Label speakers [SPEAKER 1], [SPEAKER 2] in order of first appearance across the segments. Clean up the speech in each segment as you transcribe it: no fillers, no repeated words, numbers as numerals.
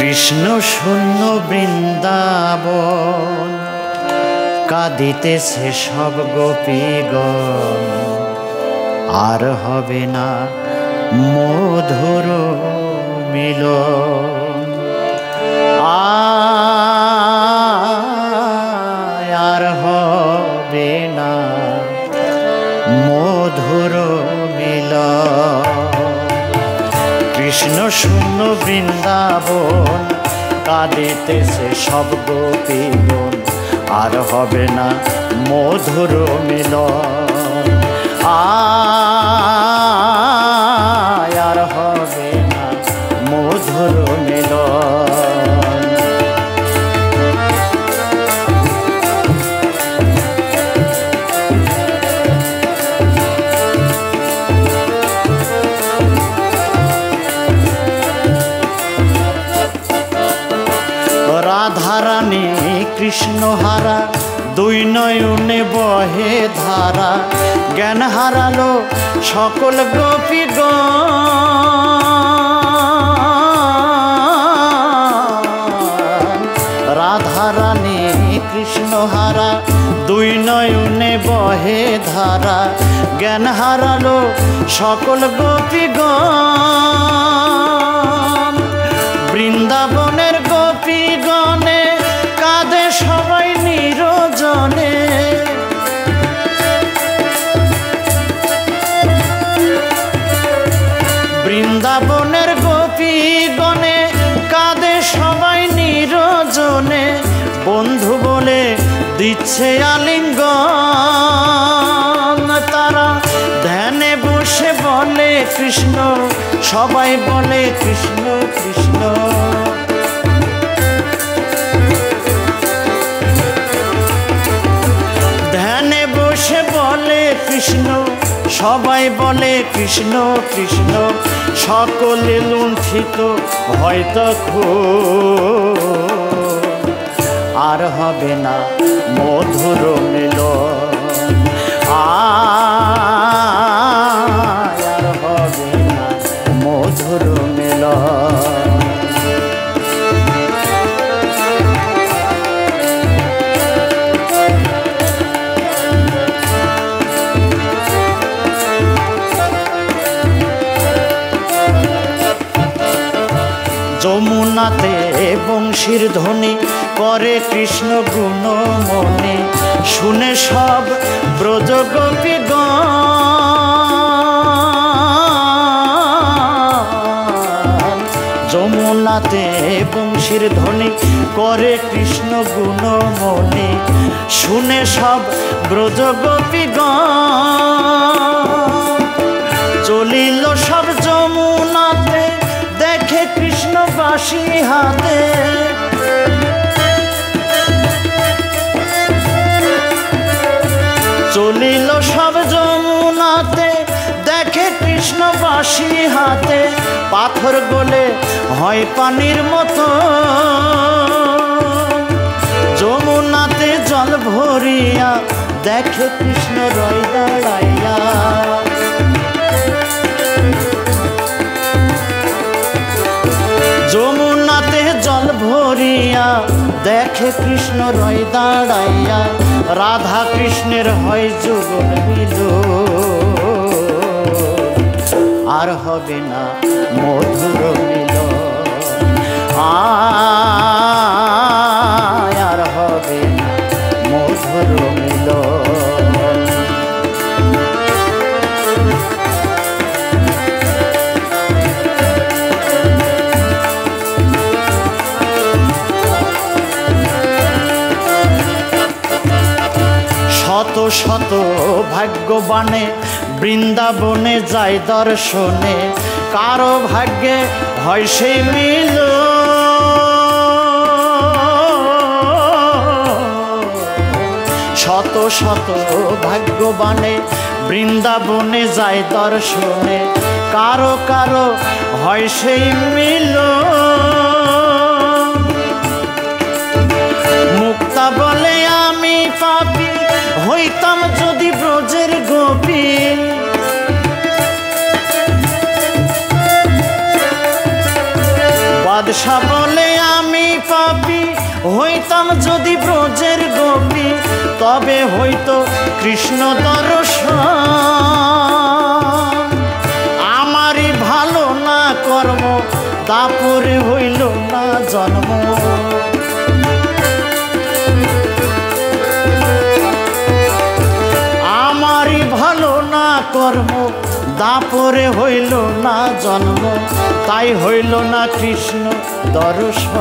[SPEAKER 1] কৃষ্ণ শূন্য বৃন্দাবন কাঁদিতেছে সব গোপীগণ, আর হবে না মধুর মিলন। আর হবে না মধুর মিলন। কৃষ্ণ শূন্য বৃন্দাবন কাঁদিতেছে সব গোপীগণ, আর হবে না মধুর মিলন। আর হবে না মধুর মিলন। রাধারানী কৃষ্ণ হারা দুই নয়নে বহে ধারা, জ্ঞান হারালো সকল গোপীগণ। রাধারানী কৃষ্ণ হারা দুই নয়নে বহে ধারা, জ্ঞান হারালো সকল গোপীগণ। বৃন্দাবনের গোপীগণে কাঁদে সবাই নিরজনে, বৃন্দাবনের গোপীগণে কাঁদে সবাই নিরজনে। বন্ধু বলে দিচ্ছে আলিঙ্গন, তারা ধ্যানে বসে বলে কৃষ্ণ, সবাই বলে কৃষ্ণ কৃষ্ণ। ধ্যানে বসে বলে কৃষ্ণ, সবাই বলে কৃষ্ণ কৃষ্ণ। সকলে লুণ্ঠিত হয়তো আর হবে না মধুর মিলন। আর হবে না মধুর মিলন। যমুনাতে বংশীর ধ্বনি করে কৃষ্ণ গুণ মনে, শুনে সব ব্রজ গোপীগণ। যমুনাতে বংশীর ধ্বনি করে কৃষ্ণ গুণ মনে, শুনে সব ব্রজ গোপীগণ। চলিল সব যমুনাতে দেখে কৃষ্ণ বাঁশি হাতে, চলিল সব যমুনাতে দেখে কৃষ্ণ বাঁশি হাতে। পাথর গলে হয় পানির মতো, যমুনাতে জল ভরিয়া দেখে কৃষ্ণ রয় দাঁড়াইয়া। যমুনাতে জল ভরিয়া দেখে কৃষ্ণ রয় দাঁড়াইয়া। রাধা কৃষ্ণের হয় যুগল মিলন, আর হবে না মধুর মিলন। আর হবে না মধুর মিলন। শত শত ভাগ্যবানে বৃন্দাবনে যায় দর্শনে, কারো ভাগ্যে হয় সেই মিল। শত শত ভাগ্যবানে বৃন্দাবনে যায় দর্শনে, কারো কারো হয় সেই মিল। মুক্তা বলে আমি পাপী হইতাম যদি ব্রজের গোপী। বাদশা বলে আমি পাপী, হইতাম যদি ব্রজের গোপী, তবে হইতো কৃষ্ণ দর্শন। আমারই ভালো না কর্ম, দাপরে হইল না জন্ম। আমারই ভালো না কর্ম, দাপরে হইল না জন্ম, তাই হইল না কৃষ্ণ দর্শন।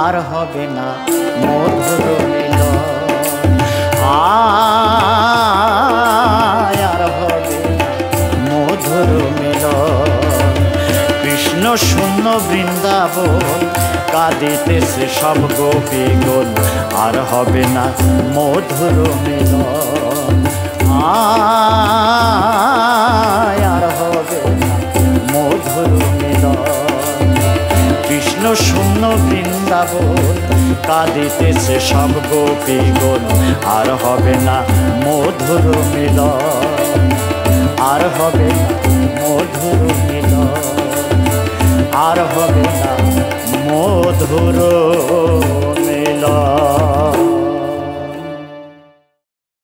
[SPEAKER 1] আর হবে না মধুর মিলন, আর হবে না মধুর মিলন। কৃষ্ণ শূন্য বৃন্দাবন, কাঁদিতেছে সব গোপীগণ, আর হবে না মধুর মিলন। আর হবে না মধুর মিলন। কৃষ্ণ শূন্য বৃন্দাবন, কাঁদিতেছে সব গোপীগণ, আর হবে না মধুর মিলন। আর হবে না মধুর মিলন, আর হবে না মধুর